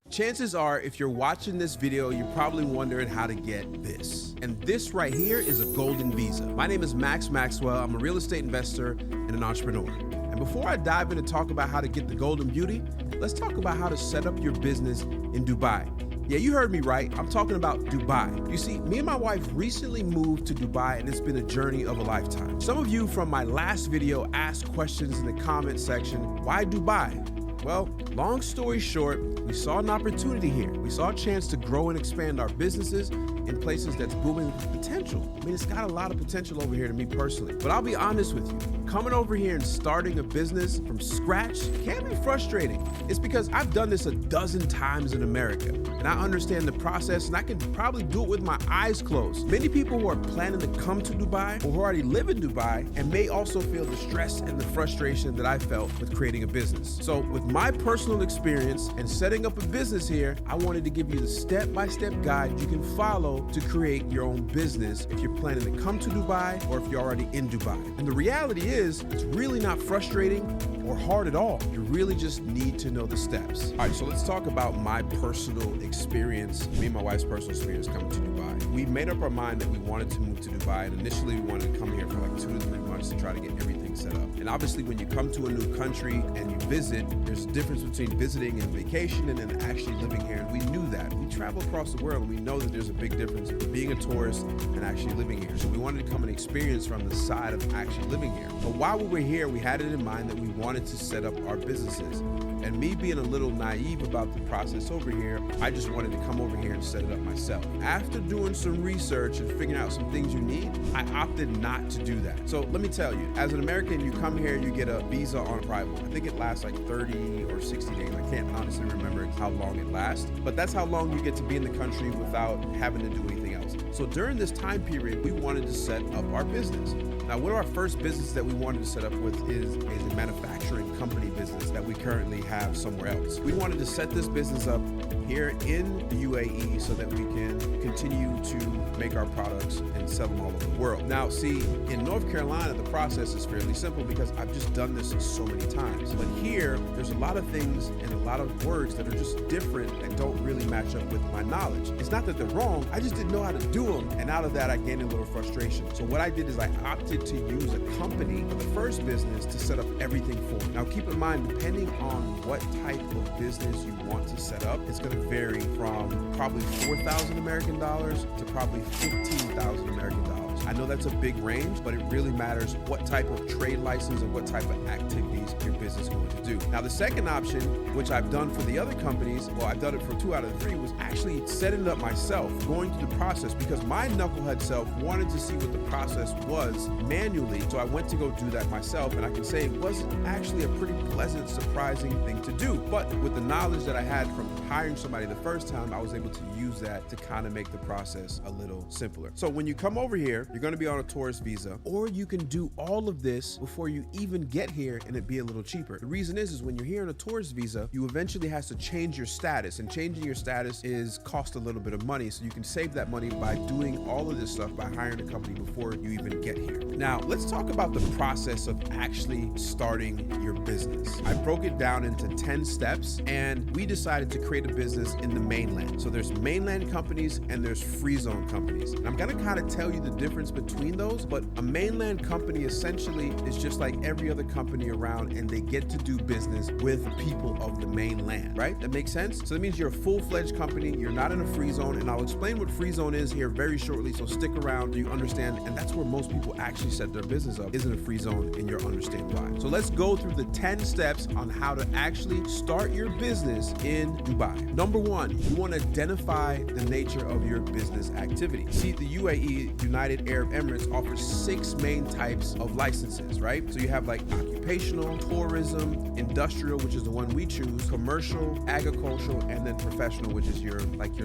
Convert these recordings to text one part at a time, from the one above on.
Chances are, if you're watching this video, you're probably wondering how to get this. And this right here is a golden visa. My name is Max Maxwell. I'm a real estate investor and an entrepreneur. And before I dive in and talk about how to get the golden beauty, let's talk about how to set up your business in Dubai. Yeah, you heard me right. I'm talking about Dubai. You see, me and my wife recently moved to Dubai, and it's been a journey of a lifetime. Some of you from my last video asked questions in the comment section. Why Dubai? Well, long story short, we saw an opportunity here. We saw a chance to grow and expand our businesses in places that's booming with potential. I mean, it's got a lot of potential over here to me personally. But I'll be honest with you, coming over here and starting a business from scratch can be frustrating. It's because I've done this a dozen times in America, and I understand the process, and I can probably do it with my eyes closed. Many people who are planning to come to Dubai or who already live in Dubai and may also feel the stress and the frustration that I felt with creating a business. So with my personal experience and setting up a business here, I wanted to give you the step-by-step guide you can follow to create your own business if you're planning to come to Dubai or if you're already in Dubai. And the reality is, it's really not frustrating or hard at all. You really just need to know the steps. All right, so let's talk about my personal experience, me and my wife's personal experience coming to Dubai. We made up our mind that we wanted to move to Dubai, and initially we wanted to come here for like 2 to 3 months to try to get everything set up. And obviously when you come to a new country and you visit, there's a difference between visiting and vacation and then actually living here, and we knew that. We travel across the world and we know that there's a big difference between being a tourist and actually living here. So we wanted to come and experience from the side of actually living here. But while we were here, we had it in mind that we wanted to set up our businesses. And me being a little naive about the process over here, I just wanted to come over here and set it up myself. After doing some research and figuring out some things you need, I opted not to do that. So let me tell you, as an American, you come here, you get a visa on arrival. I think it lasts like 30 or 60 days. I can't honestly remember how long it lasts, but that's how long you get to be in the country without having to do anything else. So during this time period, we wanted to set up our business. Now, one of our first businesses that we wanted to set up with is a manufacturing company business that we currently have somewhere else. We wanted to set this business up here in the UAE so that we can continue to make our products and sell them all over the world. Now, see, in North Carolina, the process is fairly simple because I've just done this so many times. But here, there's a lot of things and a lot of words that are just different that don't really match up with my knowledge. It's not that they're wrong, I just didn't know how to do them. And out of that, I gained a little frustration. So what I did is I opted to use a company for the first business to set up everything for me. Now, keep in mind, depending on what type of business you want to set up, it's going to vary from probably 4,000 American dollars to probably 15,000 American dollars. I know that's a big range, but it really matters what type of trade license and what type of activities your business is going to do. Now, the second option, which I've done for the other companies, well, I've done it for 2 out of 3, was actually setting it up myself, going through the process, because my knucklehead self wanted to see what the process was manually. So I went to go do that myself, and I can say it wasn't actually a pretty pleasant, surprising thing to do. But with the knowledge that I had from hiring somebody the first time, I was able to use that to kind of make the process a little simpler. So when you come over here, you're going to be on a tourist visa, or you can do all of this before you even get here and it be a little cheaper. The reason is when you're here on a tourist visa, you eventually have to change your status, and changing your status is cost a little bit of money. So you can save that money by doing all of this stuff by hiring a company before you even get here. Now, let's talk about the process of actually starting your business. I broke it down into 10 steps, and we decided to create a business in the mainland. So there's mainland companies and there's free zone companies. And I'm going to kind of tell you the difference between those, but a mainland company essentially is just like every other company around, and they get to do business with people of the mainland, right? That makes sense? So that means you're a full-fledged company, you're not in a free zone, and I'll explain what free zone is here very shortly, so stick around, you understand, and that's where most people actually set their business up, is in a free zone, and you'll understand why. So let's go through the 10 steps on how to actually start your business in Dubai. Number 1, you want to identify the nature of your business activity. See, the UAE, United Arab Emirates, offers 6 main types of licenses, right? So you have like occupational, tourism, industrial, which is the one we choose, commercial, agricultural, and then professional, which is your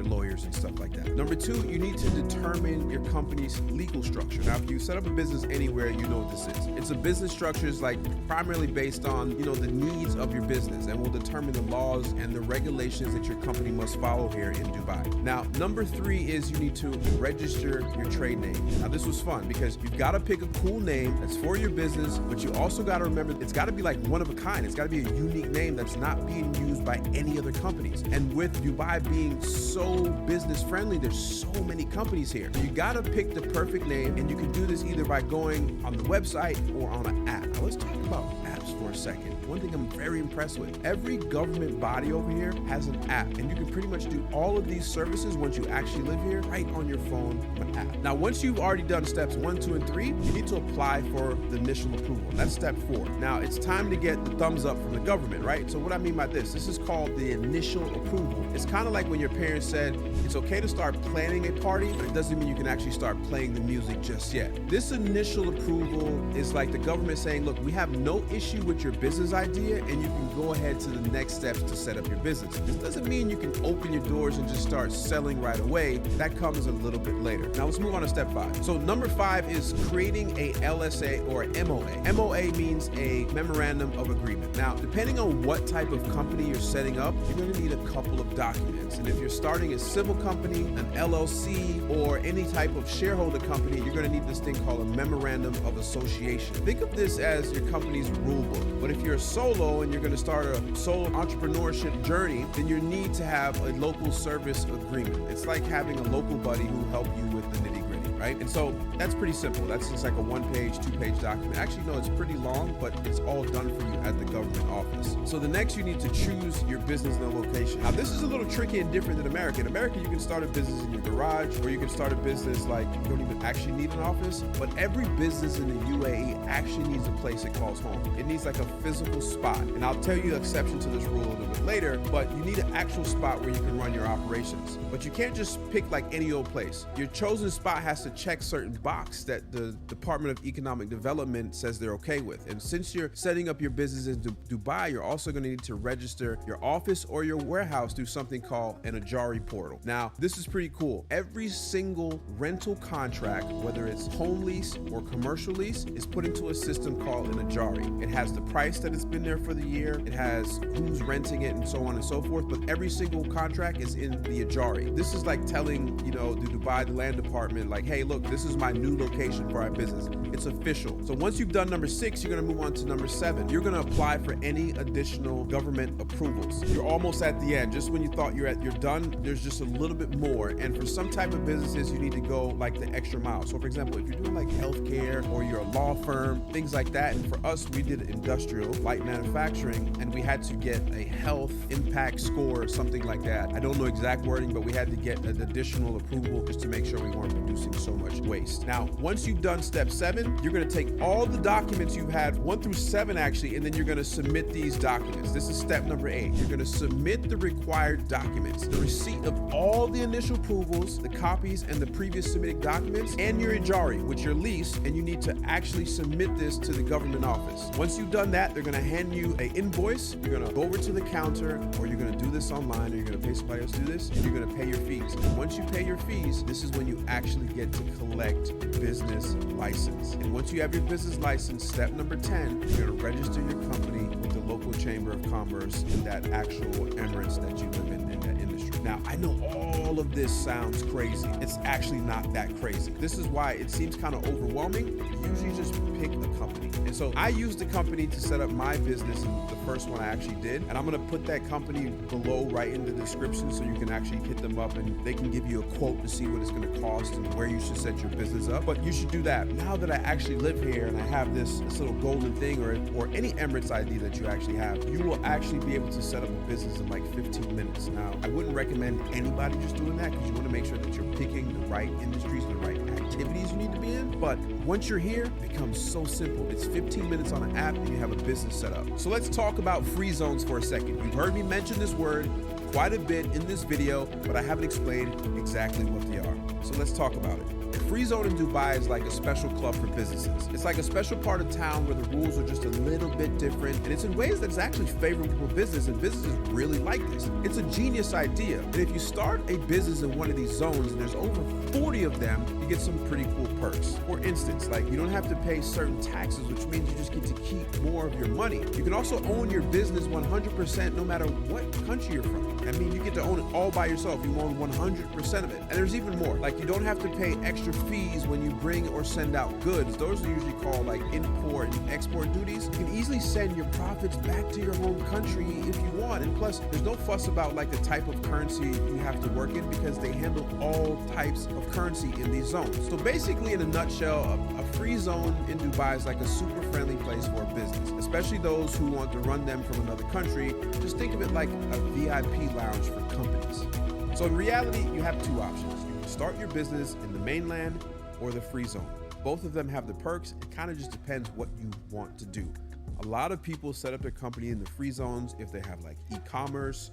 lawyers and stuff like that. Number 2, you need to determine your company's legal structure. Now, if you set up a business anywhere, you know what this is. It's a business structure is like primarily based on, the needs of your business, and will determine the laws and the regulations that your company must follow here in Dubai. Now, number 3 is you need to register your trade name. Now, this was fun because you've got to pick a cool name that's for your business, but you also got to remember whatever, it's got to be like one of a kind. It's got to be a unique name that's not being used by any other companies. And with Dubai being so business friendly, there's so many companies here. You got to pick the perfect name, and you can do this either by going on the website or on an app. Now let's talk about apps for a second. One thing I'm very impressed with, every government body over here has an app, and you can pretty much do all of these services once you actually live here right on your phone with an app. Now, once you've already done steps 1, 2, and 3, you need to apply for the initial approval. That's step 4. Now, it's time to get the thumbs up from the government, right? So what I mean by this is called the initial approval. It's kind of like when your parents said, it's okay to start planning a party, but it doesn't mean you can actually start playing the music just yet. This initial approval is like the government saying, look, we have no issue with your business idea, and you can go ahead to the next steps to set up your business. This doesn't mean you can open your doors and just start selling right away. That comes a little bit later. Now let's move on to step 5. So number 5 is creating a LSA or MOA. MOA means a memorandum of agreement. Now, depending on what type of company you're setting up, you're going to need a couple of documents. And if you're starting a civil company, an LLC, or any type of shareholder company, you're going to need this thing called a memorandum of association. Think of this as your company's rule book. But if you're a solo and you're going to start a solo entrepreneurship journey, then you need to have a local service agreement. It's like having a local buddy who help you with the nitty-gritty, right? And so that's pretty simple. That's just like a 1-page, 2-page document. Actually, no, it's pretty long, but it's all done for you at the government office. So the next, you need to choose your business and location. Now, this is a little tricky and different than America. In America, you can start a business in your garage, or you can start a business like you don't even actually need an office. But every business in the UAE actually needs a place it calls home. It needs like a physical spot. And I'll tell you the exception to this rule a little bit later, but you need an actual spot where you can run your operations. But you can't just pick like any old place. Your chosen spot has to check certain box that the Department of Economic Development says they're okay with. And since you're setting up your business in Dubai, you're also going to need to register your office or your warehouse through something called an Ajari portal. Now, this is pretty cool. Every single rental contract, whether it's home lease or commercial lease, is put into a system called an Ajari. It has the price that it's been there for the year, it has who's renting it, and so on and so forth, but every single contract is in the Ajari. This is like telling, the Dubai, the land department, like, hey, look, this is my new location for our business. It's official. So once you've done number 6, you're going to move on to number 7. You're going to apply for any additional government approvals. You're almost at the end. Just when you thought you're done, there's just a little bit more. And for some type of businesses, you need to go like the extra mile. So for example, if you're doing like healthcare or you're a law firm, things like that. And for us, we did industrial, light manufacturing, and we had to get a health impact score or something like that. I don't know exact wording, but we had to get an additional approval just to make sure we weren't producing so much waste. Now, once you've done step 7, you're going to take all the documents you've had 1 through 7 actually, and then you're going to submit these documents. This is step number 8. You're going to submit the required documents, the receipt of all the initial approvals, the copies and the previous submitted documents, and your Ajari, which your lease, and you need to actually submit this to the government office. Once you've done that, they're going to hand you an invoice. You're going to go over to the counter, or you're going to do this online, or you're going to pay somebody else to do this, and you're going to pay your fees. And once you pay your fees, this is when you actually get to collect your business license. And once you have your business license, step number 10, you're going to register your company with the local chamber of commerce in that actual Emirates that you live in that industry. Now, I know all of this sounds crazy. It's actually not that crazy. This is why it seems kind of overwhelming. You usually just pick a company. And so I used the company to set up my business, and the first one I actually did. And I'm going to put that company below right in the description so you can actually hit them up and they can give you a quote to see what it's going to cost and where you should set your business up. But you should do that. Now that I actually live here and I have this little golden thing or any Emirates ID that you actually have, you will actually be able to set up a business in like 15 minutes. Now, I wouldn't recommend anybody just doing that because you want to make sure that you're picking the right industries and the right activities you need to be in. But once you're here, it becomes so simple. It's 15 minutes on an app and you have a business set up. So let's talk about free zones for a second. You've heard me mention this word quite a bit in this video, but I haven't explained exactly what they are. So let's talk about it. A free zone in Dubai is like a special club for businesses. It's like a special part of town where the rules are just a little bit different, and it's in ways that's actually favorable for business, and businesses really like this. It's a genius idea, and if you start a business in one of these zones, and there's over 40 of them, you get some pretty cool perks. For instance, like you don't have to pay certain taxes, which means you just get to keep more of your money. You can also own your business 100% no matter what country you're from. I mean, you get to own it all by yourself. You own 100% of it. And there's even more. Like you don't have to pay extra fees when you bring or send out goods. Those are usually called like import and export duties. You can easily send your profits back to your home country if you want. And plus, there's no fuss about like the type of currency you have to work in because they handle all types of currency in these zones. So basically, in a nutshell, a free zone in Dubai is like a super friendly place for a business, especially those who want to run them from another country. Just think of it like a VIP lounge for companies. So in reality, you have two options. You can start your business in the mainland or the free zone. Both of them have the perks. It kind of just depends what you want to do. A lot of people set up their company in the free zones if they have like e-commerce,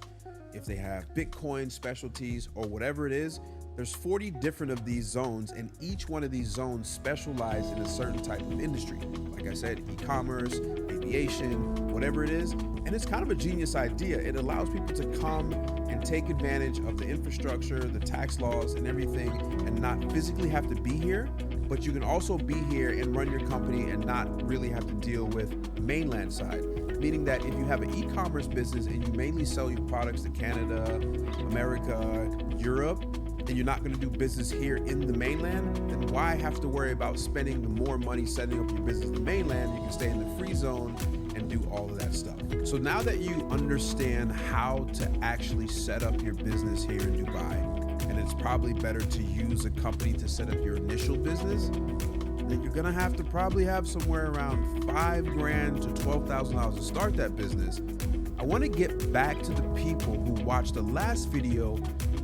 if they have Bitcoin specialties or whatever it is. There's 40 different of these zones, and each one of these zones specialize in a certain type of industry. Like I said, e-commerce, aviation, whatever it is. And it's kind of a genius idea. It allows people to come and take advantage of the infrastructure, the tax laws and everything, and not physically have to be here. But you can also be here and run your company and not really have to deal with the mainland side. Meaning that if you have an e-commerce business and you mainly sell your products to Canada, America, Europe, and you're not going to do business here in the mainland, then why have to worry about spending the more money setting up your business in the mainland? You can stay in the free zone and do all of that stuff. So now that you understand how to actually set up your business here in Dubai, and it's probably better to use a company to set up your initial business, then you're gonna have to probably have somewhere around $5,000 to $12,000 to start that business. I want to get back to the people who watched the last video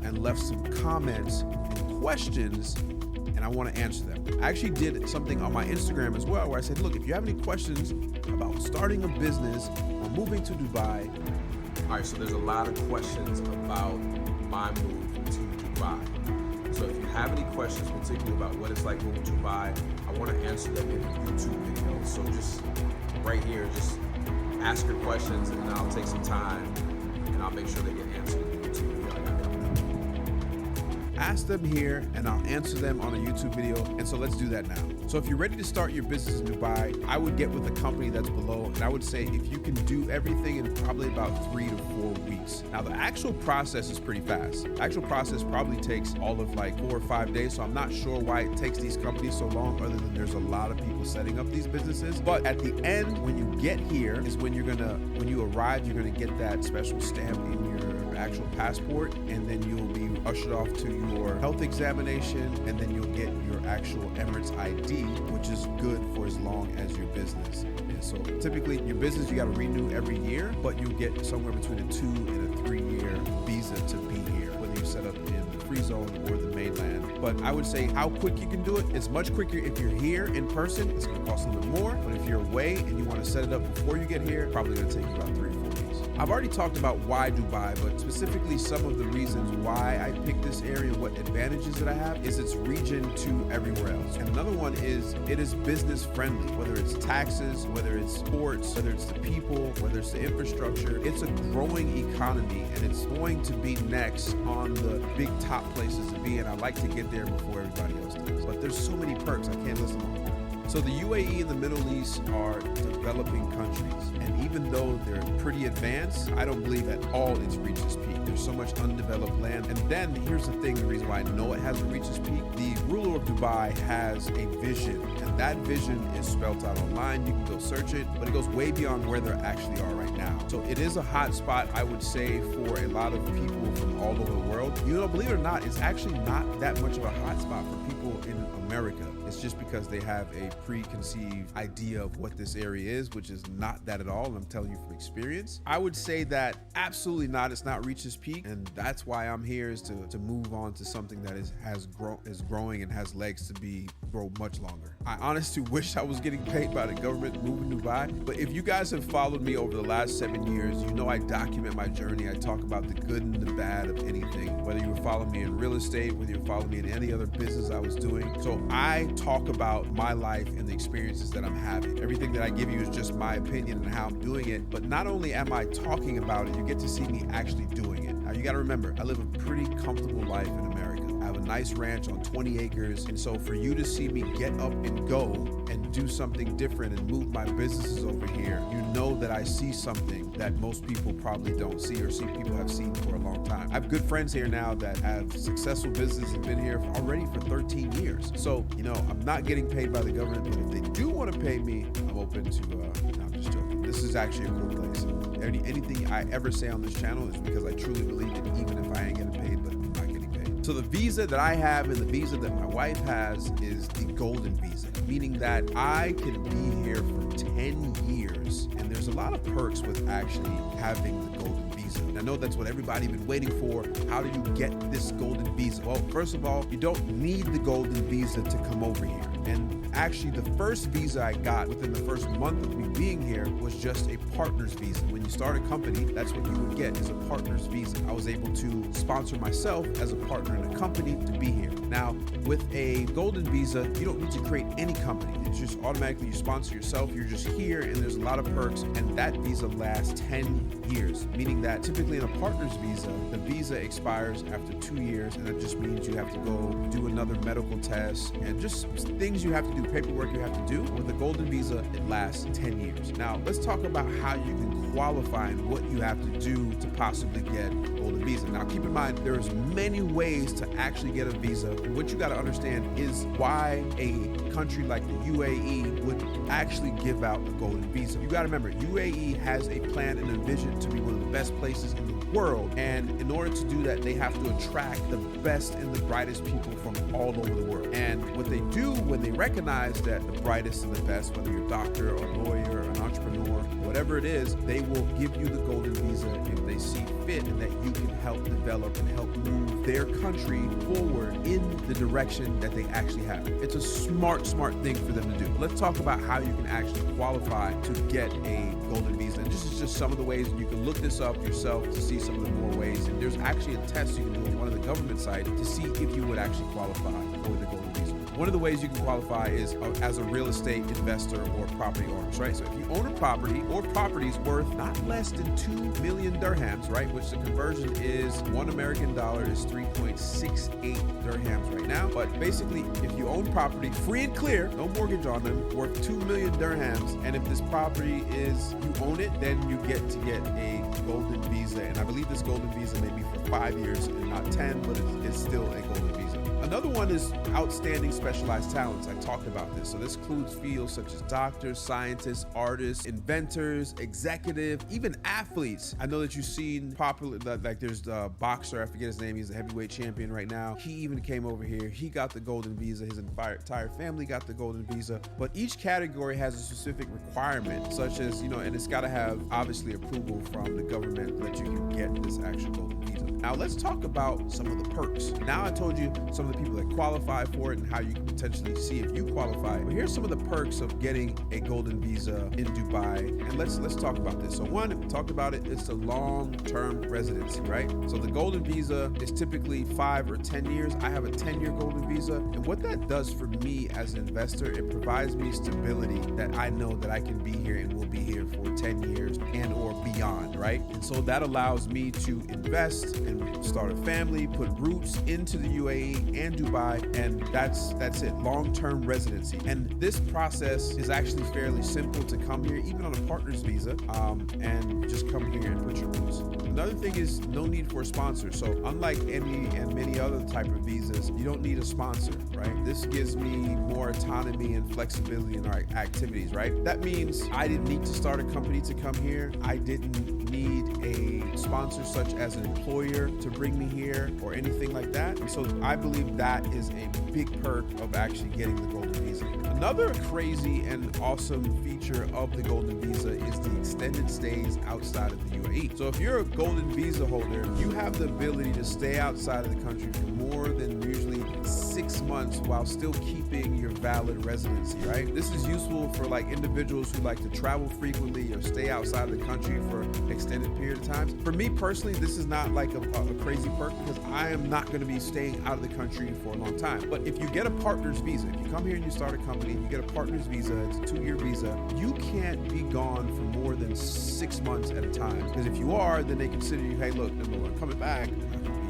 and left some comments and questions, and I want to answer them. I actually did something on my Instagram as well where I said, look, if you have any questions about starting a business or moving to Dubai. All right, so there's a lot of questions about my move to Dubai. So if you have any questions, particularly about what it's like moving to Dubai, I want to answer them in a YouTube video. So just right here, just ask your questions and I'll take some time and I'll make sure they get answered in the YouTube video. Ask them here and I'll answer them on a YouTube video. And so let's do that now. So if you're ready to start your business in Dubai, I would get with the company that's below. And I would say if you can do everything in probably about 3 to 4 weeks. Now the actual process is pretty fast. The actual process probably takes all of like 4 or 5 days. So I'm not sure why it takes these companies so long, other than there's a lot of people setting up these businesses. But at the end, when you get here is when when you arrive, you're gonna get that special stamp in your actual passport, and then you'll be ushered off to your health examination, and then you'll get your actual Emirates ID, which is good for as long as your business. And so typically your business, you got to renew every year, but you'll get somewhere between a 2 and a 3 year visa to be here, whether you set up in the free zone or the mainland. But I would say how quick you can do it, it's much quicker if you're here in person. It's going to cost a little bit more, but if you're away and you want to set it up before you get here, probably going to take you about 3 or 4 weeks. I've already talked about why Dubai, but specifically some of the reasons why I picked this area, what advantages that I have, is its region to everywhere else. And another one is it is business friendly, whether it's taxes, whether it's sports, whether it's the people, whether it's the infrastructure. It's a growing economy and it's going to be next on the big top places to be. And I like to get there before everybody else does. But there's so many perks, I can't list them all. So the UAE and the Middle East are developing countries, and even though they're pretty advanced, I don't believe at all it's reached its peak. There's so much undeveloped land. And then here's the thing, the reason why I know it hasn't reached its peak. The ruler of Dubai has a vision, and that vision is spelled out online. You can go search it, but it goes way beyond where they actually are right now. So it is a hot spot, I would say, for a lot of people from all over the world. You know, believe it or not, it's actually not that much of a hot spot for people in America. It's just because they have a preconceived idea of what this area is, which is not that at all. And I'm telling you from experience. I would say that absolutely not. It's not reached its peak. And that's why I'm here, is to move on to something that is growing and has legs to grow much longer. I honestly wish I was getting paid by the government moving to Dubai. But if you guys have followed me over the last 7 years, you know I document my journey. I talk about the good and the bad of anything, whether you were following me in real estate, whether you're following me in any other business I was doing. So I talk about my life and the experiences that I'm having. Everything that I give you is just my opinion and how I'm doing it. But not only am I talking about it, you get to see me actually doing it. Now you got to remember, I live a pretty comfortable life in America. I have a nice ranch on 20 acres. And so for you to see me get up and go and do something different and move my businesses over here, you know that I see something that most people probably don't see, or see people have seen for a long time. I have good friends here now that have successful businesses and been here already for 13 years. So, you know, I'm not getting paid by the government, but if they do want to pay me, I'm open to, no, I'm just joking. This is actually a cool place. Anything I ever say on this channel is because I truly believe it, even if I ain't getting paid, but I'm not getting paid. So the visa that I have and the visa that my wife has is the golden visa, meaning that I can be here for 10 years. And there's a lot of perks with actually having the golden visa. And I know that's what everybody's been waiting for. How do you get this golden visa? Well, first of all, you don't need the golden visa to come over here. And actually, the first visa I got within the first month of me being here was just a partner's visa. When you start a company, that's what you would get, is a partner's visa. I was able to sponsor myself as a partner in a company to be here. Now, with a golden visa, you don't need to create any company. It's just automatically you sponsor yourself. You're just here, and there's a lot of perks. And that visa lasts 10 years, meaning that typically in a partner's visa, the visa expires after 2 years, and that just means you have to go do another medical test and just things you have to do, paperwork you have to do. With a golden visa, it lasts 10 years. Now, let's talk about how you can qualify and what you have to do to possibly get a golden visa. Now, keep in mind, there's many ways to actually get a visa. And what you got to understand is why a country like the UAE would actually give out a golden visa. You got to remember, UAE has a plan and a vision to be one of the best places in the world. And in order to do that, they have to attract the best and the brightest people from all over the world. And what they do when they recognize that the brightest and the best, whether you're a doctor or a lawyer or an entrepreneur, whatever it is, they will give you the golden visa if they see fit and that you can help develop and help move their country forward in the direction that they actually have. It's a smart thing for them to do. Let's talk about how you can actually qualify to get a golden visa. And this is just some of the ways. You can look this up yourself to see some of the more ways. And there's actually a test you can do on one of the government sites to see if you would actually qualify for the golden visa. One of the ways you can qualify is as a real estate investor or property owner, right? So if you own a property or properties worth not less than 2 million dirhams, right? Which the conversion is $1 American is 3.68 dirhams right now. But basically, if you own property free and clear, no mortgage on them, worth 2 million dirhams, and if this property is, you own it, then you get to get a golden visa. And I believe this golden visa may be for 5 years and not 10, but it's still a golden visa. Another one is outstanding specialized talents. I talked about this. So this includes fields such as doctors, scientists, artists, inventors, executive, even athletes. I know that you've seen popular, like there's the boxer, I forget his name, he's a heavyweight champion right now. He even came over here. He got the golden visa. His entire family got the golden visa. But each category has a specific requirement, such as, you know, and it's got to have obviously approval from the government that you can get this actual golden visa. Now let's talk about some of the perks. Now I told you some of the people that qualify for it and how you can potentially see if you qualify. But here's some of the perks of getting a golden visa in Dubai. And let's talk about this. So one, we talked about it, it's a long-term residency, right? So the golden visa is typically 5 or 10 years. I have a 10-year golden visa. And what that does for me as an investor, it provides me stability that I know that I can be here and will be here for 10 years and or beyond, right? And so that allows me to invest and start a family, put roots into the UAE and Dubai, and that's it, long-term residency. And this process is actually fairly simple to come here, even on a partner's visa, and just come here and put your roots. Another thing is no need for a sponsor. So unlike any and many other type of visas, you don't need a sponsor, right? This gives me more autonomy and flexibility in our activities, right? That means I didn't need to start a company to come here. I didn't need a sponsor such as an employer to bring me here or anything like that. And so I believe that is a big perk of actually getting the golden visa. Another crazy and awesome feature of the golden visa is the extended stays outside of the UAE. So if you're a golden visa holder, you have the ability to stay outside of the country for more than usually 6 months while still keeping your valid residency, right? This is useful for like individuals who like to travel frequently or stay outside of the country for an extended period of time. For me personally, this is not like a crazy perk because I am not going to be staying out of the country for a long time. But if you get a partner's visa, if you come here and you start a company and you get a partner's visa, it's a 2-year visa, you can't be gone for more than 6 months at a time. Because if you are, then they consider you, hey, look, I'm coming back.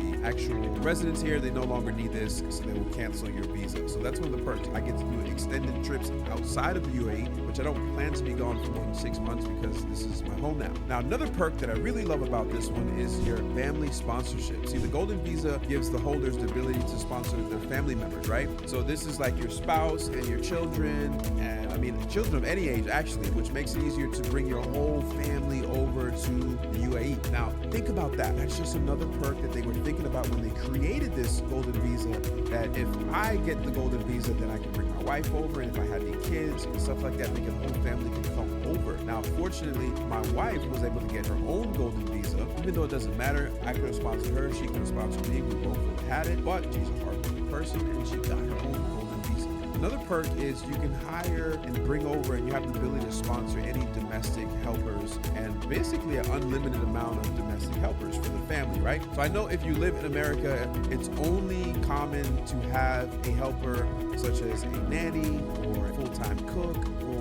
the actual residents here, they no longer need this, so they will cancel your visa. So that's one of the perks. I get to do extended trips outside of the UAE, which I don't plan to be gone for more than 6 months because this is my home now. Now, another perk that I really love about this one is your family sponsorship. See, the Golden Visa gives the holders the ability to sponsor their family members, right? So this is like your spouse and your children, and I mean, children of any age actually, which makes it easier to bring your whole family over to the UAE. Now, think about that. That's just another perk that they were thinking about when they created this Golden Visa, that if I get the Golden Visa, then I can bring my wife over, and if I had any kids and stuff like that, the whole family can come over. Now, fortunately, my wife was able to get her own Golden Visa, even though it doesn't matter. I could have sponsored her, she could have sponsored me, we both would have had it, but she's a hardworking person and she got her own Golden Visa. Another perk is you can hire and bring over, and you have the ability to sponsor any domestic helpers, and basically an unlimited amount of domestic helpers for the family, right? So I know if you live in America, it's only common to have a helper such as a nanny or a full-time cook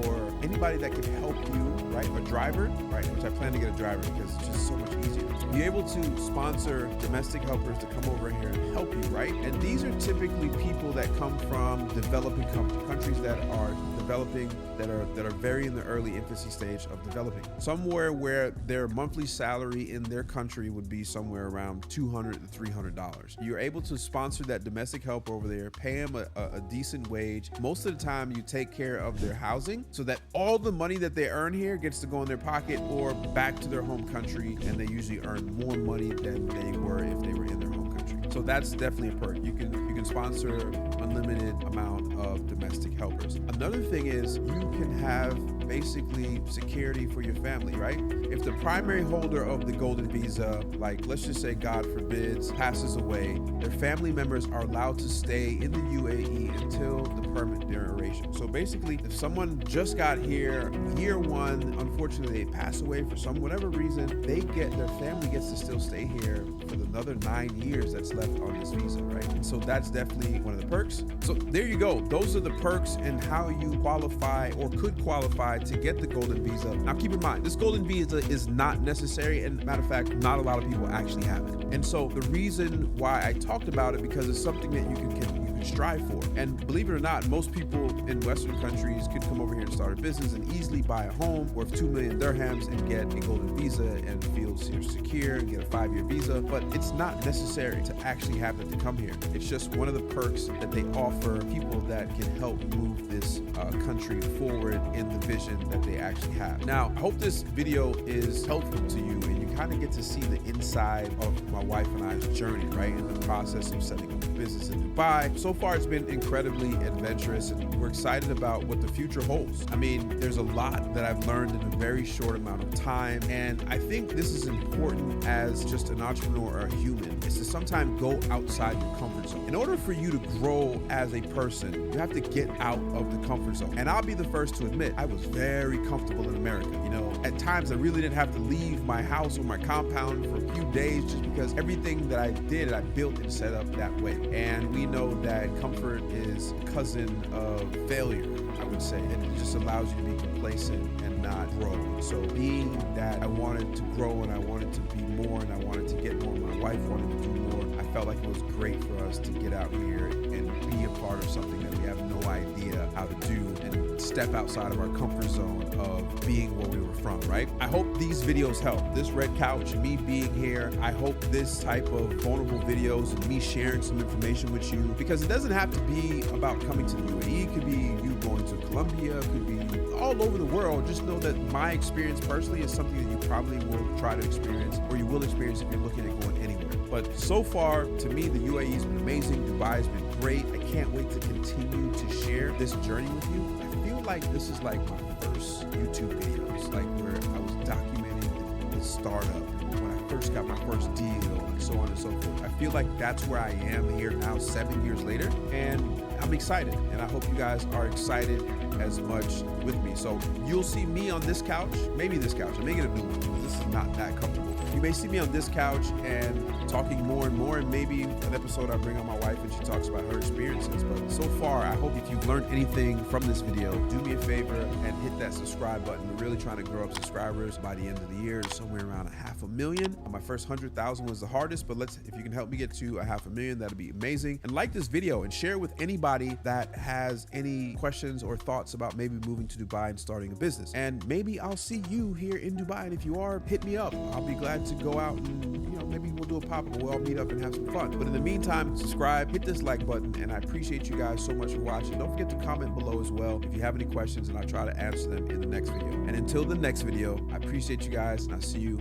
or anybody that can help you, right? A driver, right? Which I plan to get a driver because it's just so much easier. Be able to sponsor domestic helpers to come over here and help you, right? And these are typically people that come from developing countries that are developing, that are very in the early infancy stage of developing. Somewhere where their monthly salary in their country would be somewhere around $200 to $300. You're able to sponsor that domestic helper over there, pay them a decent wage. Most of the time you take care of their housing so that all the money that they earn here gets to go in their pocket or back to their home country, and they usually earn more money than they were if they were in their home country. So that's definitely a perk. You can sponsor unlimited amount of domestic helpers. Another thing is you can have basically security for your family, right? If the primary holder of the Golden Visa, like let's just say God forbids, passes away, their family members are allowed to stay in the UAE until the permanent duration. So basically, if someone just got here, year one, unfortunately they pass away for whatever reason, their family gets to still stay here for another 9 years that's left on this visa, right? And so that's definitely one of the perks. So there you go. Those are the perks and how you qualify or could qualify to get the Golden Visa. Now keep in mind, this Golden Visa is not necessary, and matter of fact, not a lot of people actually have it. And so the reason why I talked about it, because it's something that you can strive for. And believe it or not, most people in Western countries could come over here and start a business and easily buy a home worth 2 million dirhams and get a Golden Visa and feel secure and get a 5-year visa. But it's not necessary to actually have it to come here. It's just one of the perks that they offer people that can help move this country forward in the vision that they actually have. Now, I hope this video is helpful to you and you kind of get to see the inside of my wife and I's journey, right? In the process of setting up a business in Dubai. So far, it's been incredibly adventurous, and we're excited about what the future holds. I mean, there's a lot that I've learned in a very short amount of time, and I think this is important as just an entrepreneur or a human, is to sometimes go outside your comfort zone. In order for you to grow as a person, you have to get out of the comfort zone. And I'll be the first to admit, I was very comfortable in America. You know, at times I really didn't have to leave my house or my compound for a few days just because everything that I did, I built and set up that way. And we know that comfort is a cousin of failure, I would say, and it just allows you to be complacent and not grow. So being that I wanted to grow and I wanted to be more and I wanted to get more, my wife wanted to do more, I felt like it was great for us to get out here and be a part of something that we have no idea how to do and step outside of our comfort zone of being where we were from, right? I hope these videos help. This red couch, me being here, I hope this type of vulnerable videos and me sharing some information with you, because it doesn't have to be about coming to the UAE. It could be you going to Colombia, it could be all over the world. Just know that my experience personally is something that you probably will try to experience, or you will experience if you're looking at going anywhere. But so far, to me, the UAE has been amazing. Dubai has been great. I can't wait to continue to share this journey with you. I feel like this is like my first YouTube videos, like where I was documenting the startup, when I first got my first deal, and so on and so forth. I feel like that's where I am here now, 7 years later. And I'm excited, and I hope you guys are excited as much with me. So you'll see me on this couch, maybe this couch. I'm making a new one because this is not that comfortable. You may see me on this couch and talking more and more, and maybe an episode I bring on my wife and she talks about her experiences. But so far, I hope if you've learned anything from this video, do me a favor and hit that subscribe button. We're really trying to grow up subscribers by the end of the year, somewhere around 500,000. My first 100,000 was the hardest, but if you can help me get to 500,000, that'd be amazing. And like this video and share with anybody that has any questions or thoughts about maybe moving to Dubai and starting a business. And maybe I'll see you here in Dubai. And if you are, hit me up. I'll be glad to go out and, maybe we'll do a pop-up. We'll all meet up and have some fun. But in the meantime, subscribe, hit this like button, and I appreciate you guys so much for watching. Don't forget to comment below as well if you have any questions, and I'll try to answer them in the next video. And until the next video, I appreciate you guys, and I'll see you